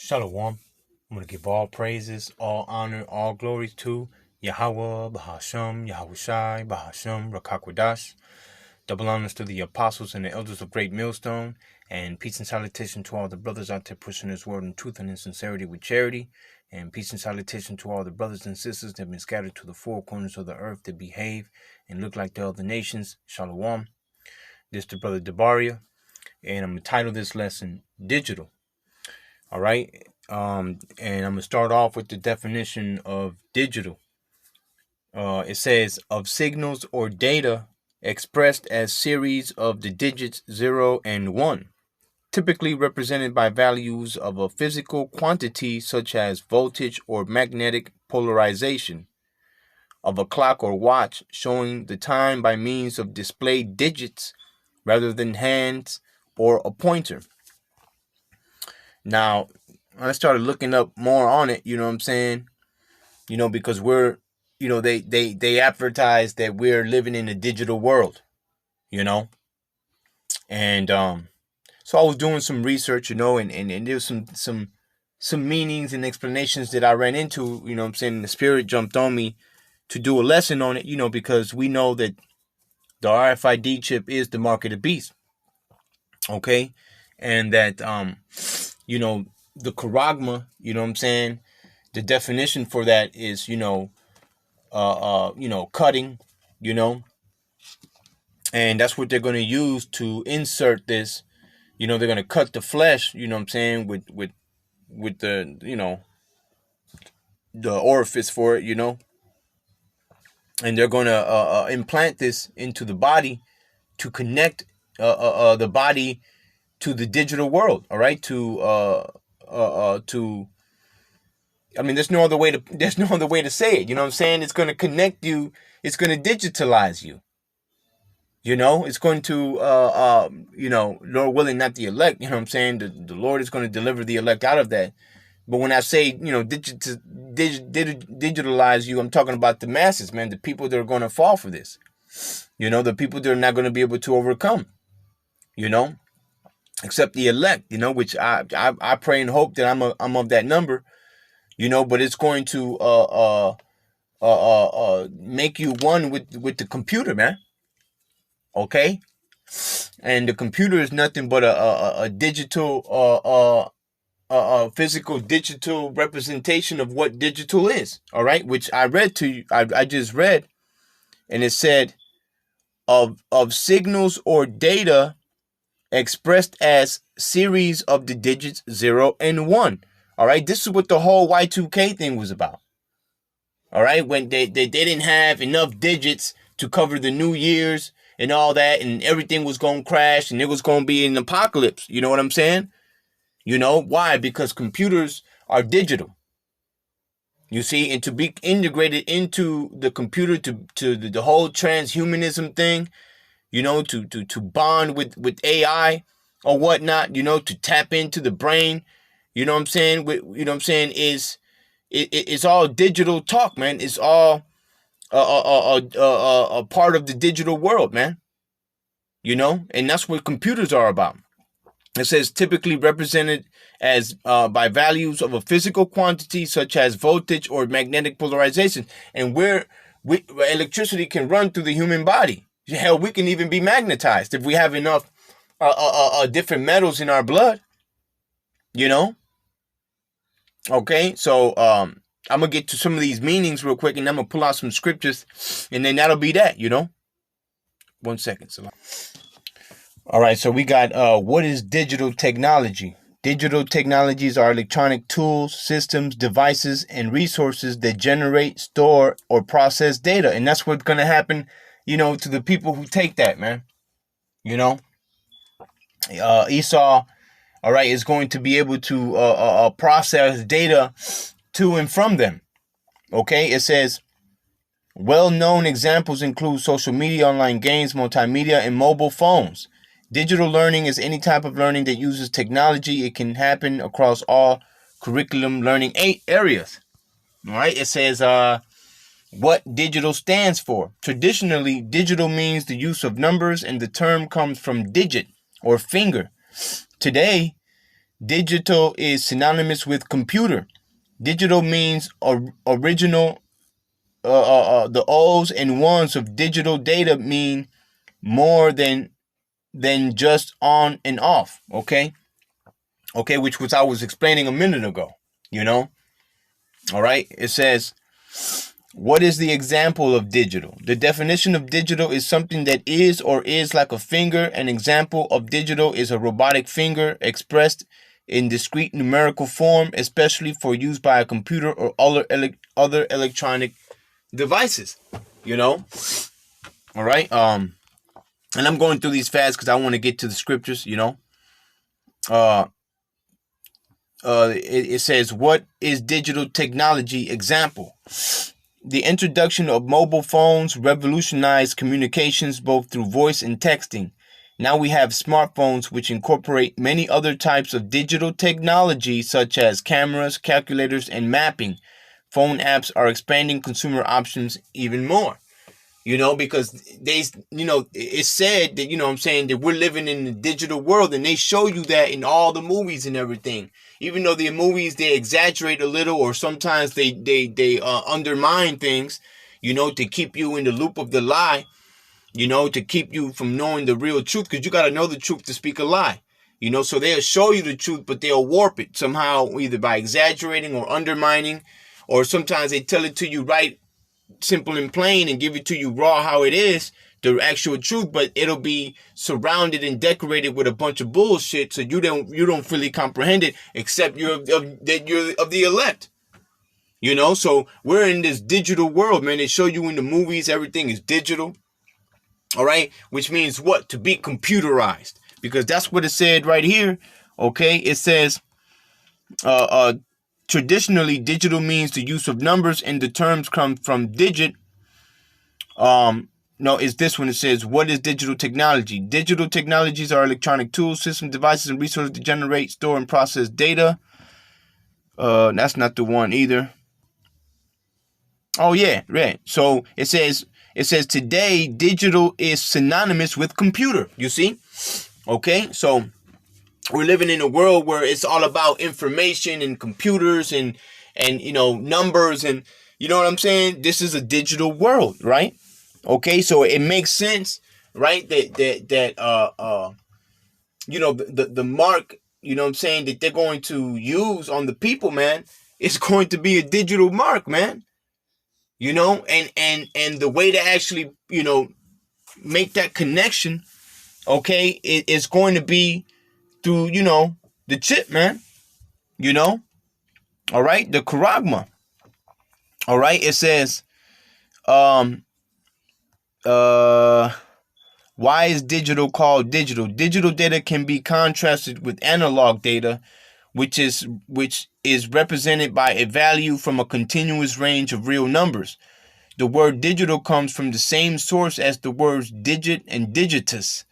Shalom. I'm going to give all praises, all honor, all glory to Yahweh, Bahasham, Yahushai, Bahasham, Rakakwadash. Double honors to the apostles and the elders of Great Millstone, and peace and salutation to all the brothers out there pushing this word in truth and in sincerity with charity. And peace and salutation to all the brothers and sisters that have been scattered to the four corners of the earth to behave and look like the other nations. Shalom. This is the brother Debaria, and I'm going to title this lesson Digital. All right. And I'm going to start off with the definition of digital. It says of signals or data expressed as series of the digits 0 and 1, typically represented by values of a physical quantity such as voltage or magnetic polarization, of a clock or watch showing the time by means of displayed digits rather than hands or a pointer. Now, I started looking up more on it, you know what I'm saying? Because we're, they advertise that we're living in a digital world, and so I was doing some research, and there's some meanings and explanations that I ran into, you know what I'm saying? The spirit jumped on me to do a lesson on it, because we know that the RFID chip is the mark of the beast. Okay. And that, the charagma, you know what I'm saying? The definition for that is, cutting, and that's what they're going to use to insert this. They're going to cut the flesh, you know what I'm saying, with the, the orifice for it, and they're going to implant this into the body to connect the body to the digital world. All right. There's no other way to say it. You know what I'm saying? It's going to connect you. It's going to digitalize you. It's going to, Lord willing, not the elect. You know what I'm saying? The Lord is going to deliver the elect out of that. But when I say, digitalize you, I'm talking about the masses, man. The people that are going to fall for this. The people that are not going to be able to overcome. Except the elect. Which I pray and hope that I'm of that number. But it's going to make you one with the computer, man. Okay, and the computer is nothing but a digital, physical digital representation of what digital is. All right, which I read to you. I just read, and it said of signals or data expressed as series of the digits 0 and 1. All right, this is what the whole Y2K thing was about. All right, when they didn't have enough digits to cover the New Year's and all that, and everything was going to crash and it was going to be an apocalypse. You know what I'm saying? Why? Because computers are digital. You see, and to be integrated into the computer to the whole transhumanism thing, to bond with AI or whatnot, to tap into the brain, you know what I'm saying? It's all digital talk, man. It's all a part of the digital world, man. And that's what computers are about. It says typically represented as by values of a physical quantity such as voltage or magnetic polarization, and where electricity can run through the human body. Hell, we can even be magnetized if we have enough different metals in our blood. Okay, so I'm gonna get to some of these meanings real quick, and I'm gonna pull out some scriptures, and then that'll be that. 1 second. So, all right, so we got what is digital technology? Digital technologies are electronic tools, systems, devices, and resources that generate, store, or process data, and that's what's gonna happen, to the people who take that, man. Esau, all right, is going to be able to process data to and from them. Okay, it says well-known examples include social media, online games, multimedia, and mobile phones. Digital learning is any type of learning that uses technology. It can happen across all curriculum learning areas. All right, it says what digital stands for. Traditionally, digital means the use of numbers, and the term comes from digit or finger. Today, digital is synonymous with computer. Digital means original. The O's and ones of digital data mean more than just on and off. Okay, which was I was explaining a minute ago. You know, all right. It says, what is the example of digital? The definition of digital is something that is or is like a finger. An example of digital is a robotic finger expressed in discrete numerical form, especially for use by a computer or other electronic devices. You know, all right. And I'm going through these fast because I want to get to the scriptures. You know, it says, what is digital technology? Example: the introduction of mobile phones revolutionized communications both through voice and texting. Now we have smartphones which incorporate many other types of digital technology such as cameras, calculators, and mapping. Phone apps are expanding consumer options even more. You know, because it's said that, what I'm saying, that we're living in the digital world, and they show you that in all the movies and everything. Even though the movies, they exaggerate a little, or sometimes they undermine things, to keep you in the loop of the lie, to keep you from knowing the real truth, because you got to know the truth to speak a lie. So they'll show you the truth, but they'll warp it somehow, either by exaggerating or undermining, or sometimes they tell it to you right, simple and plain, and give it to you raw how it is, the actual truth, but it'll be surrounded and decorated with a bunch of bullshit, so you don't fully comprehend it, except you're of the elect. So we're in this digital world, man. They show you in the movies, everything is digital. All right, which means what? To be computerized, because that's what it said right here. Okay, it says, traditionally, digital means the use of numbers, and the terms come from digit. No, it's this one. It says, what is digital technology? Digital technologies are electronic tools, systems, devices, and resources to generate, store, and process data. That's not the one either. Oh yeah, right. So it says today digital is synonymous with computer. You see? Okay, so we're living in a world where it's all about information and computers and numbers, and you know what I'm saying? This is a digital world, right? Okay, so it makes sense, right? That the mark, what I'm saying, that they're going to use on the people, man, it's going to be a digital mark, man. And the way to actually, make that connection, okay, it's going to be through, the chip, man. All right, the charagma. All right, it says, why is digital called digital? Digital data can be contrasted with analog data, which is represented by a value from a continuous range of real numbers. The word digital comes from the same source as the words digit and digitus,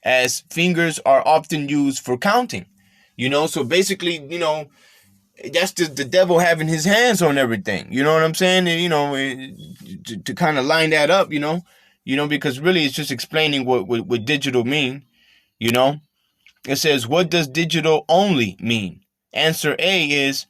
as fingers are often used for counting. So basically, that's just the devil having his hands on everything. You know what I'm saying? To kind of line that up, because really it's just explaining what digital mean. It says, what does digital only mean? Answer A is,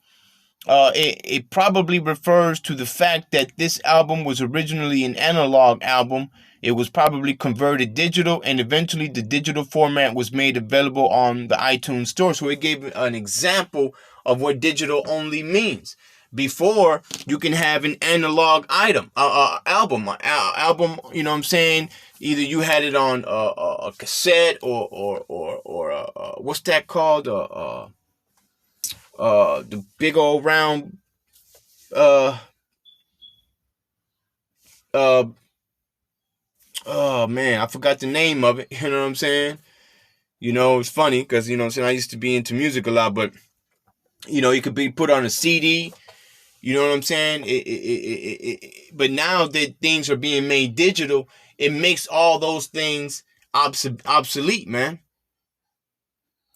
it probably refers to the fact that this album was originally an analog album. It was probably converted digital, and eventually the digital format was made available on the iTunes store. So it gave an example of what digital only means. Before, you can have an analog album, you know what I'm saying? Either you had it on a cassette or what's that called? The big old round oh man, I forgot the name of it. You know what I'm saying? It's funny because, what I'm saying, I used to be into music a lot, but it could be put on a CD. You know what I'm saying? But now that things are being made digital, it makes all those things obsolete, man.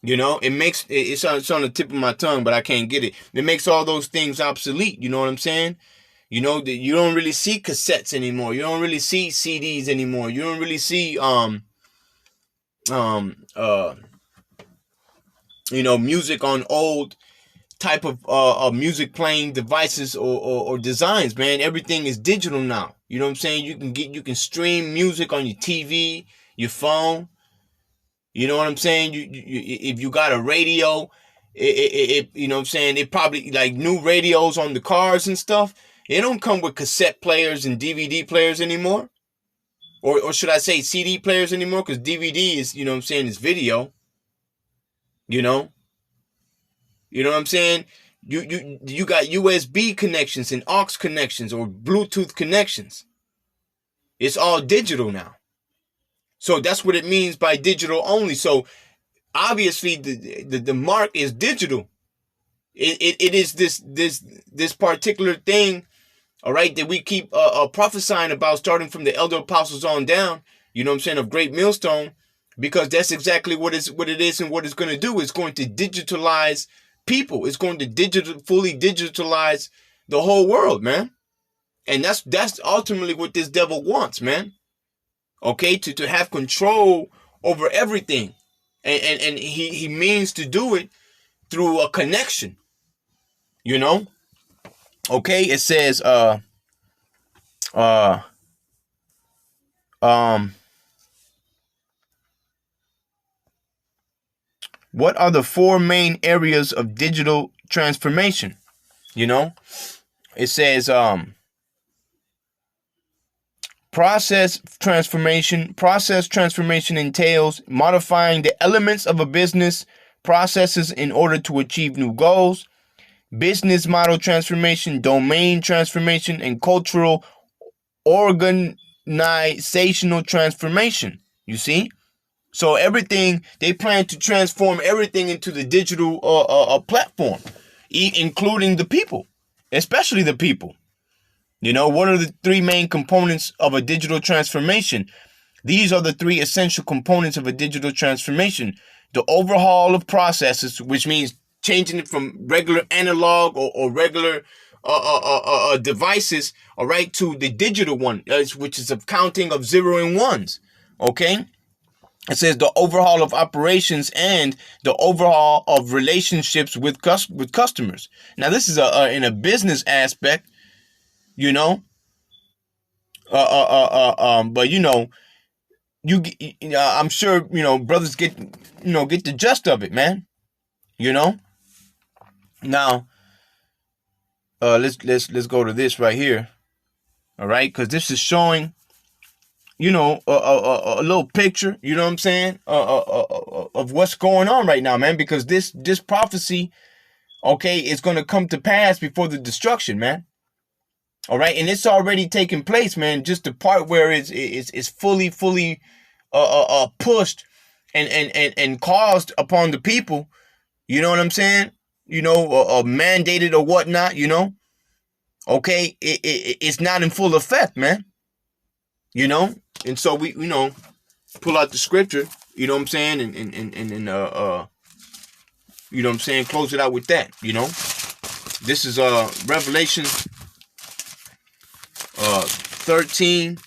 It makes it's on the tip of my tongue, but I can't get it. It makes all those things obsolete. You know what I'm saying? You don't really see cassettes anymore. You don't really see CDs anymore. You don't really see music on old type of music playing devices or designs, man. Everything is digital now. You know what I'm saying? You can stream music on your TV, your phone. You know what I'm saying? If you got a radio, you know what I'm saying? It probably like new radios on the cars and stuff. It don't come with cassette players and DVD players anymore. Or should I say CD players anymore? Because DVD is, you know what I'm saying, is video. You know? You know what I'm saying? You got USB connections and aux connections or Bluetooth connections. It's all digital now. So that's what it means by digital only. So obviously the mark is digital. It is this particular thing, all right, that we keep prophesying about, starting from the elder apostles on down, you know what I'm saying, of Great Millstone, because that's exactly what it is and what it's going to do. It's going to digitalize people. It's going to fully digitalize the whole world, man. And that's ultimately what this devil wants, man. Okay, to have control over everything. And he means to do it through a connection. You know? Okay, it says what are the four main areas of digital transformation? You know? It says process transformation. Process transformation entails modifying the elements of a business processes in order to achieve new goals. Business model transformation, domain transformation, and cultural organizational transformation. You see? So everything, they plan to transform everything into the digital platform, including the people, especially the people. You know, what are the three main components of a digital transformation? These are the three essential components of a digital transformation. The overhaul of processes, which means changing it from regular analog or regular devices, all right, to the digital one, which is a counting of 0 and 1s. Okay. It says the overhaul of operations and the overhaul of relationships with customers. Now, this is in a business aspect, you know. But you know, I'm sure brothers get the gist of it, man. You know. Now, let's go to this right here, all right? Because this is showing, a little picture, you know what I'm saying, of what's going on right now, man. Because this prophecy, okay, is going to come to pass before the destruction, man. All right, and it's already taking place, man. Just the part where it's fully pushed and caused upon the people. You know what I'm saying? Mandated or whatnot, okay, it's not in full effect, man, and so we, pull out the scripture, you know what I'm saying, and you know what I'm saying, close it out with that, this is Revelation 13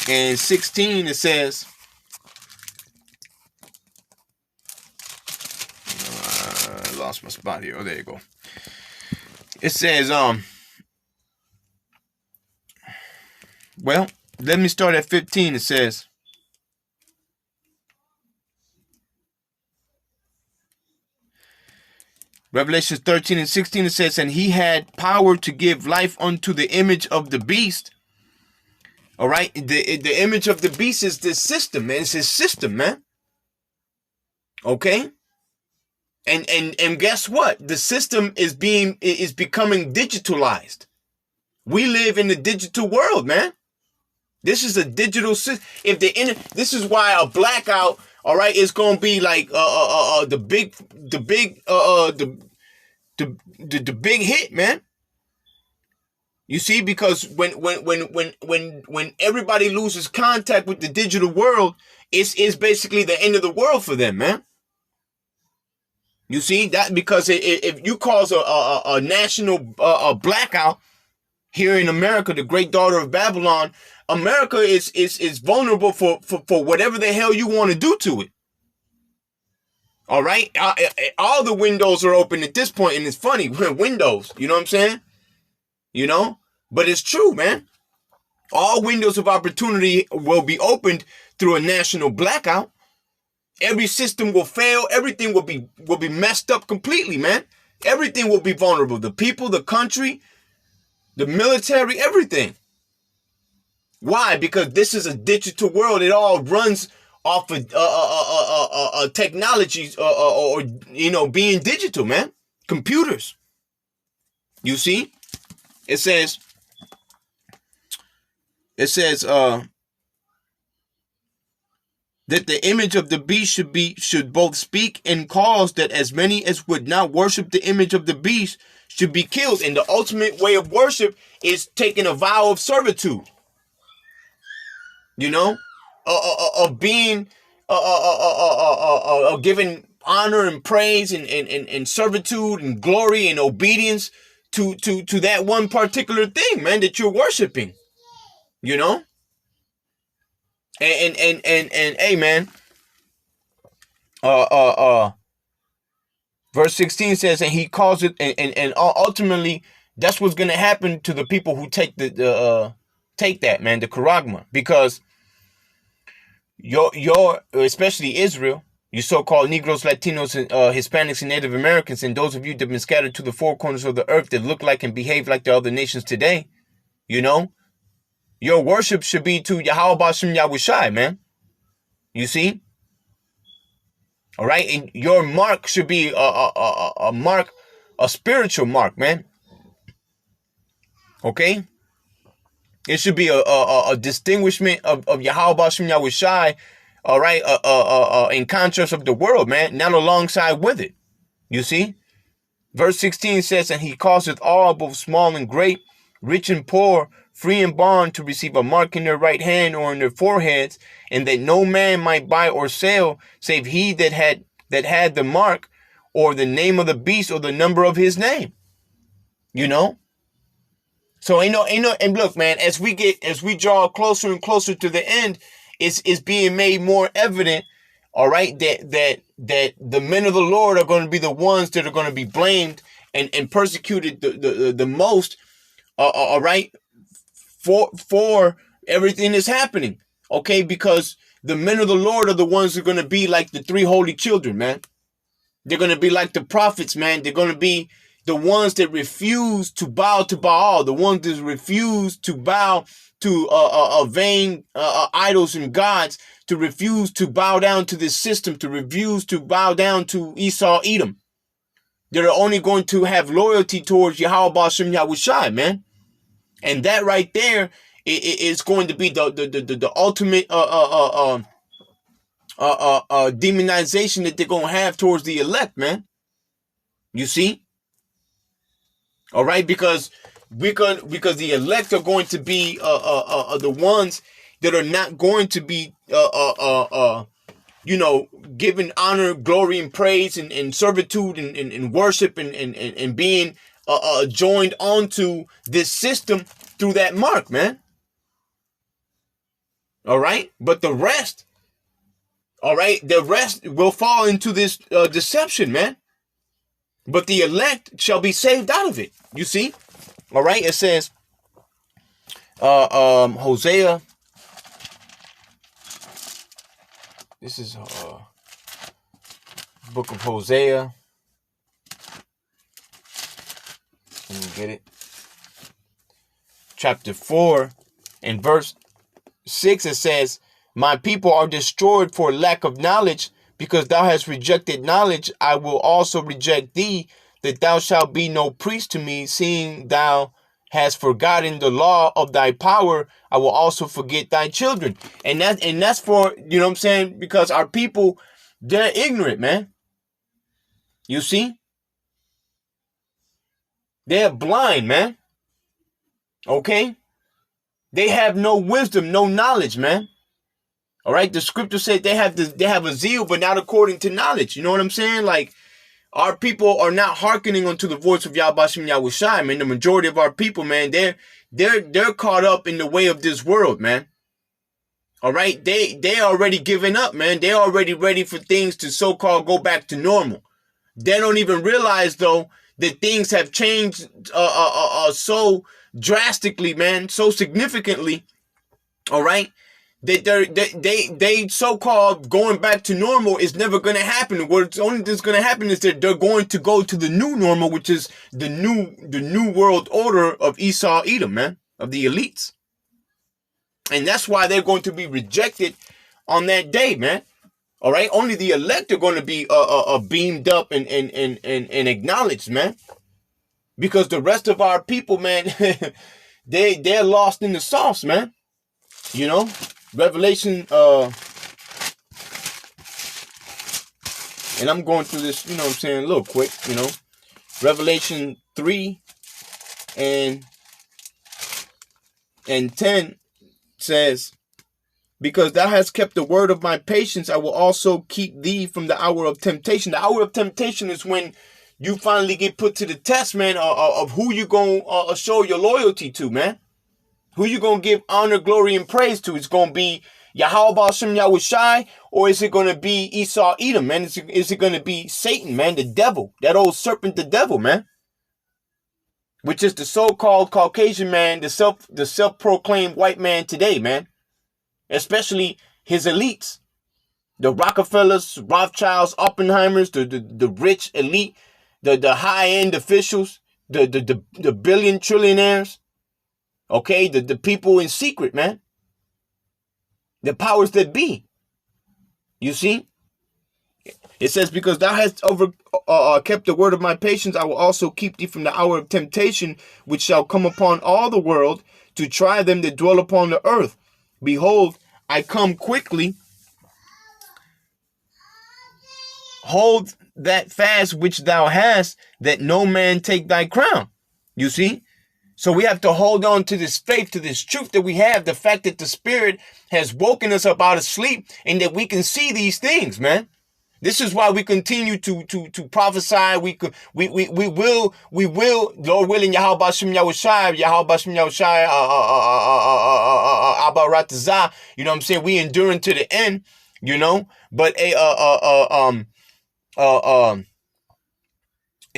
and 16. It says, lost my spot here. Oh, there you go. It says, well, let me start at 15. It says, Revelation 13 and 16, it says, and he had power to give life unto the image of the beast. All right, the image of the beast is this system, man. It's his system, man. Okay. And guess what? The system is becoming digitalized. We live in the digital world, man. This is a digital system. This is why a blackout, all right, is gonna be like the big hit, man. You see, because when everybody loses contact with the digital world, it's basically the end of the world for them, man. You see that, because if you cause a national blackout here in America, the great daughter of Babylon, America is vulnerable for whatever the hell you want to do to it. All right, all the windows are open at this point, and it's funny, windows. You know what I'm saying? You know, but it's true, man. All windows of opportunity will be opened through a national blackout. Every system will fail. Everything will be messed up completely, man. Everything will be vulnerable. The people, the country, the military, everything. Why? Because this is a digital world. It all runs off of technologies or being digital, man. Computers. You see? It says that the image of the beast should both speak and cause that as many as would not worship the image of the beast should be killed. And the ultimate way of worship is taking a vow of servitude. You know, of being, giving honor and praise and servitude and glory and obedience to that one particular thing, man, that you're worshiping. You know, and hey, man, verse 16 says, and he calls it, and ultimately that's what's gonna happen to the people who take take that, man, the charagma, because your especially Israel, you so-called Negroes, Latinos, Hispanics, and Native Americans, and those of you that have been scattered to the four corners of the earth that look like and behave like the other nations today, you know, your worship should be to Yahweh Bashem Yahushai, man. You see? All right? And your mark should be a mark, a spiritual mark, man. Okay? It should be a distinguishment of Yahweh Bashem Yahushai, all right, in contrast of the world, man, not alongside with it. You see? Verse 16 says, and he causeth all, both small and great, rich and poor, free and bond, to receive a mark in their right hand or in their foreheads, and that no man might buy or sell, save he that had the mark, or the name of the beast, or the number of his name. You know? So ain't no, and look, man, as we draw closer and closer to the end, it's being made more evident, all right, that the men of the Lord are going to be the ones that are going to be blamed and persecuted the most, all right, for everything that's happening, okay, because the men of the Lord are the ones who are going to be like the three holy children, man. They're going to be like the prophets, man. They're going to be the ones that refuse to bow to Baal, the ones that refuse to bow to vain idols and gods, to refuse to bow down to this system, to refuse to bow down to Esau, Edom. They're only going to have loyalty towards Yahweh Bashem Yahushai, man. And that right there is going to be the ultimate demonization that they're going to have towards the elect, man. You see? All right, because the elect are going to be the ones that are not going to be given honor, glory, and praise and servitude and worship and being joined onto this system through that mark, man. All right, but the rest, all right, the rest will fall into this deception, man. But the elect shall be saved out of it. You see? All right. It says, Hosea. This is book of Hosea. Let me get it. Chapter 4 and verse 6. It says, my people are destroyed for lack of knowledge. Because thou hast rejected knowledge, I will also reject thee, that thou shalt be no priest to me, seeing thou hast forgotten the law of thy power, I will also forget thy children. And that's for, you know what I'm saying, because our people, they're ignorant, man. You see? They're blind, man. Okay? They have no wisdom, no knowledge, man. All right, the scripture said they have a zeal, but not according to knowledge. You know what I'm saying? Like, our people are not hearkening unto the voice of Yahweh Bashem Yahushai, man. The majority of our people, man, they're caught up in the way of this world, man. All right, they already given up, man. They already ready for things to so-called go back to normal. They don't even realize though that things have changed so drastically, man, so significantly. All right, they so-called going back to normal is never going to happen. What's only that's going to happen is that they're going to go to the new normal, which is the new world order of Esau Edom, man, of the elites. And that's why they're going to be rejected on that day, man. All right, only the elect are going to be beamed up and acknowledged, man. Because the rest of our people, man, they're lost in the sauce, man. You know, Revelation, and I'm going through this, you know what I'm saying, a little quick, you know. Revelation 3 and 10 says, because thou hast kept the word of my patience, I will also keep thee from the hour of temptation. The hour of temptation is when you finally get put to the test, man, of who you going to show your loyalty to, man. Who you going to give honor, glory, and praise to? It's going to be Yahweh Shem Yahushai, or is it going to be Esau Edom, man? Is it going to be Satan, man, the devil, that old serpent, the devil, man? Which is the so-called Caucasian man, the self-proclaimed white man today, man. Especially his elites. The Rockefellers, Rothschilds, Oppenheimers, the rich elite, the high-end officials, the billion trillionaires. Okay, the people in secret, man. The powers that be. You see? It says, because thou hast kept the word of my patience, I will also keep thee from the hour of temptation, which shall come upon all the world, to try them that dwell upon the earth. Behold, I come quickly. Hold that fast which thou hast, that no man take thy crown. You see? So we have to hold on to this faith, to this truth that we have, the fact that the Spirit has woken us up out of sleep and that we can see these things, man. This is why we continue to prophesy. We will, Lord willing, Yahweh Bashem Yahushai, Abba Ratazah. You know what I'm saying? We enduring to the end, you know. But it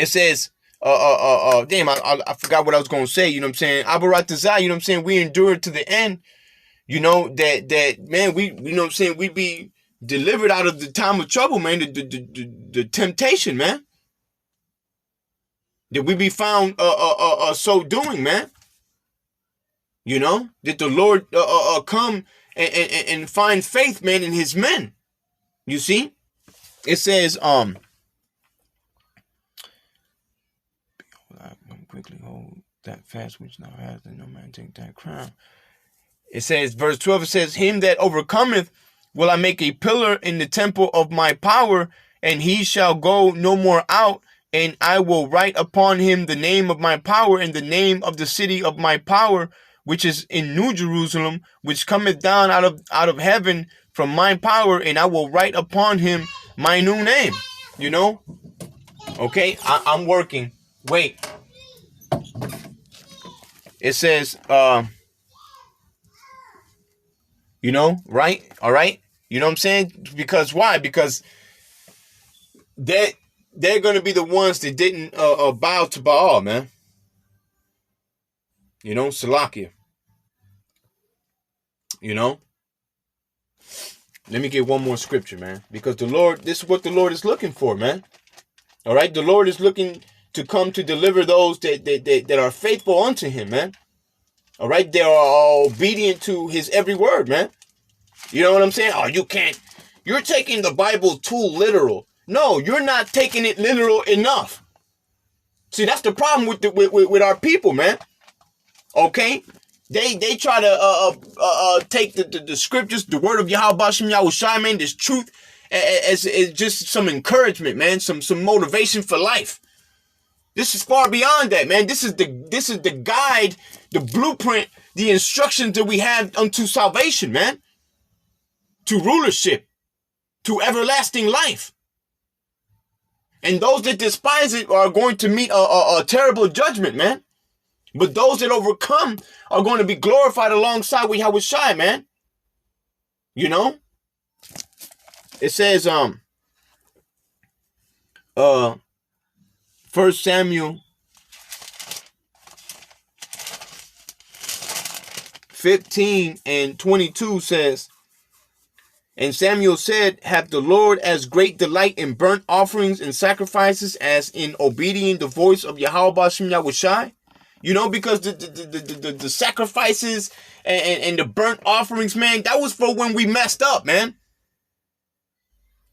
says, damn, I forgot what I was gonna say. You know what I'm saying? Abba Ratazah. You know what I'm saying? We endure to the end. You know that man. We, you know what I'm saying? We be delivered out of the time of trouble, man, the temptation, man. That we be found so doing, man. You know, that the Lord come and find faith, man, in his men. You see? It says, quickly hold that fast which thou hast, and no man take that crown. It says, verse 12, it says, him that overcometh will I make a pillar in the temple of my power, and he shall go no more out, and I will write upon him the name of my power and the name of the city of my power, which is in New Jerusalem, which cometh down out of heaven from my power, and I will write upon him my new name. You know? Okay, I'm working. Wait. It says, you know, right? All right. You know what I'm saying? Because why? Because they're going to be the ones that didn't bow to Baal, man. You know, Salakia. You know? Let me get one more scripture, man. Because the Lord, this is what the Lord is looking for, man. All right? The Lord is looking to come to deliver those that are faithful unto him, man. All right? They are obedient to his every word, man. You know what I'm saying? Oh, you can't. You're taking the Bible too literal. No, you're not taking it literal enough. See, that's the problem with our people, man. Okay? They try to take the scriptures, the word of Yahweh Bashem Yahushai, man, this truth as just some encouragement, man, some motivation for life. This is far beyond that, man. This is the guide, the blueprint, the instructions that we have unto salvation, man. To rulership, to everlasting life. And those that despise it are going to meet a terrible judgment, man. But those that overcome are going to be glorified alongside with Yahushai, man. You know? It says 1 Samuel 15:22 says, and Samuel said, hath the Lord as great delight in burnt offerings and sacrifices as in obeying the voice of Yahweh Bashem Yahushai? You know, because the sacrifices and the burnt offerings, man, that was for when we messed up, man.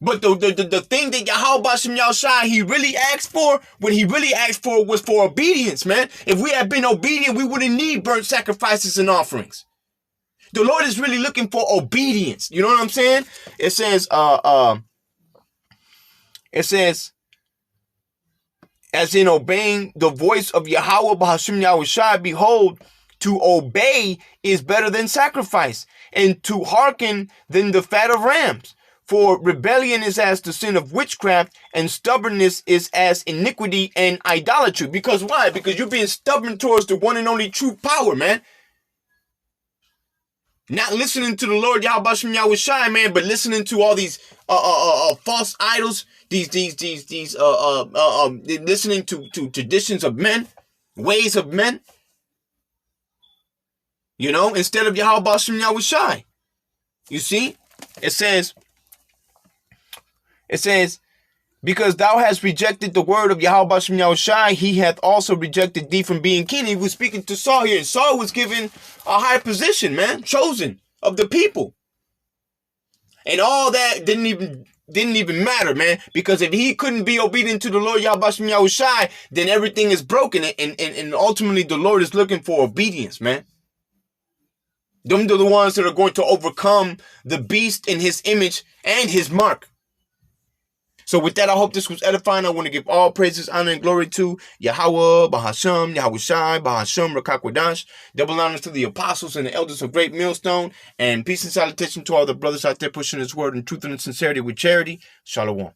But the thing that Yahweh Bashem Yahushai, he really asked for, what he really asked for was for obedience, man. If we had been obedient, we wouldn't need burnt sacrifices and offerings. The Lord is really looking for obedience. You know what I'm saying? It says, as in obeying the voice of Yahweh Bahashim Yahushai, behold, to obey is better than sacrifice, and to hearken than the fat of rams. For rebellion is as the sin of witchcraft, and stubbornness is as iniquity and idolatry. Because why? Because you're being stubborn towards the one and only true power, man. Not listening to the Lord Yahweh Bashem Yahushai, man, but listening to all these false idols, listening to traditions of men, ways of men. You know, instead of Yahweh Bashem Yahushai. You see? It says, because thou hast rejected the word of Yahweh Bashem Yahushai, he hath also rejected thee from being king. He was speaking to Saul here, and Saul was given a high position, man, chosen of the people. And all that didn't even matter, man, because if he couldn't be obedient to the Lord Yahweh Bashem Yahushai, then everything is broken, and ultimately the Lord is looking for obedience, man. Them are the ones that are going to overcome the beast in his image and his mark. So with that, I hope this was edifying. I want to give all praises, honor, and glory to Yahweh, Bahasham, Yahushai, Bahasham, Rakakwadash. Double honors to the apostles and the elders of Great Millstone. And peace and salutation to all the brothers out there pushing his word in truth and in sincerity with charity. Shalom.